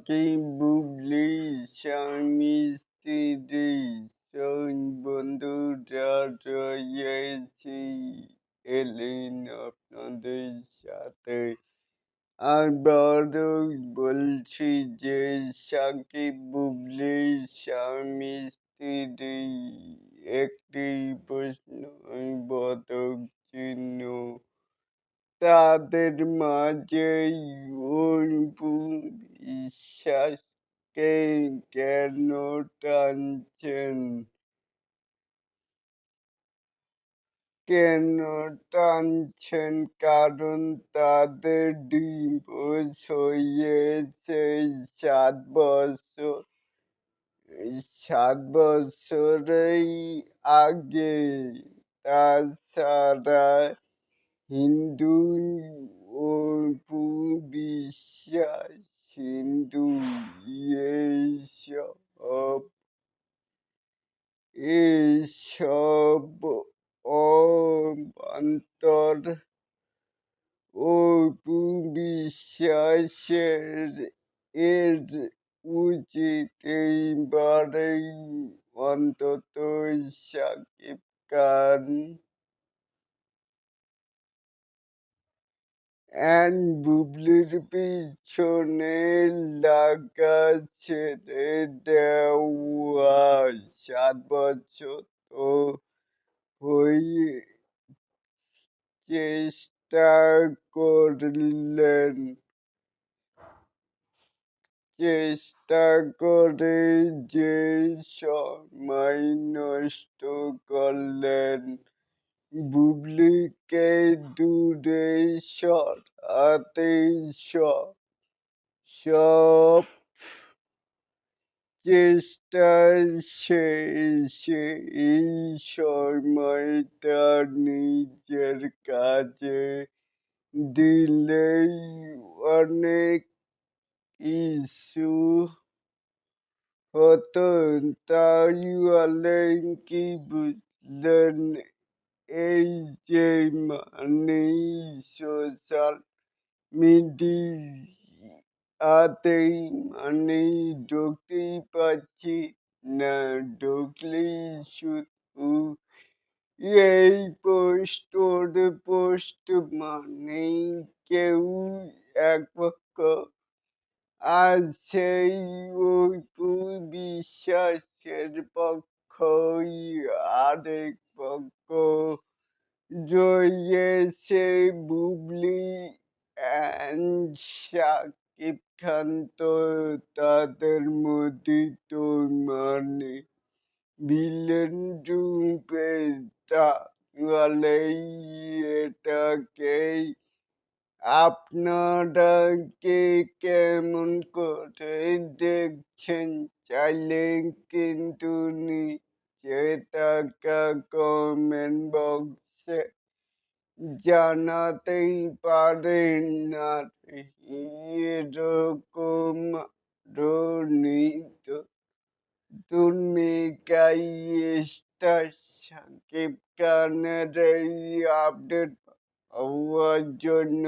সাকিব, বুবলি, স্বামী, স্ত্রী, বন্ধুরা রয়েছি এলেন আপনাদের সাথে। আবারও বলছি যে সাকিব, বুবলি, স্বামী, স্ত্রী একটি প্রশ্নবোধক চিহ্ন। তাদের মাঝেই অপু বিশ্বাসকে কেন টানছেন? কেন টানছেন? কারণ তাদের ডিভোর্স হয়েছে ৭ বছর ৭ বছরেই আগে। তাছাড়া হিন্দু অপু বিশ্বাস হিন্দু এইসব এইসব অবান্তর অপু বিশ্বাসের এর উচিত এইবারেই অন্তত শাকিব খান অ্যান্ড বুবলির পিছনে লাগা ছেড়ে দেওয়া। ৭ বছর তো হয়ে চেষ্টা করলেন, চেষ্টা করে যে সময় নষ্ট করলেন, বুবলিকে দূরে সরাতে সব চেষ্টার শেষে এই সময়টা নিজের কাজে দিলেই অনেক কিছু হতো। তাই বলে কি বুঝলেন? এই যে মানেই সোশ্যাল মিডিয়াতেই মানেই ঢুকতেই পারছি না, ঢুকলেই শুধু এই পোস্ট ওর পোস্ট, মানেই কেউ এক পক্ষ আর সেই অপু বিশ্বাসের পক্ষই আরেক পক্ষ রয়েছে বুবলি অ্যান্ড শাকিব খান। তো তাদের মধ্যে তো মানে ভিলেন রূপে, তাহলেই এটাকেই আপনারা কে কেমন করে দেখছেন? চাইলে কিন্তু নিচে থাকা কমেন্ট বক্সে জানাতেই পারেন। আর এরকম আরো নিত্য দুনিয়ায় স্টার সাকিব খানের এই আপডেট পাওয়ার জন্য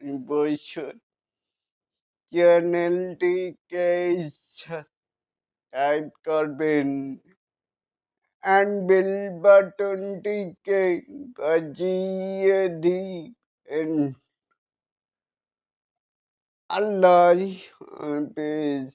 অবশ্যই চ্যানেলটিকে সাবস্ক্রাইব করবেন অ্যান্ড বেল বাটনটিকে বাজিয়ে দিবেন। আল্লাহ হাফেজ।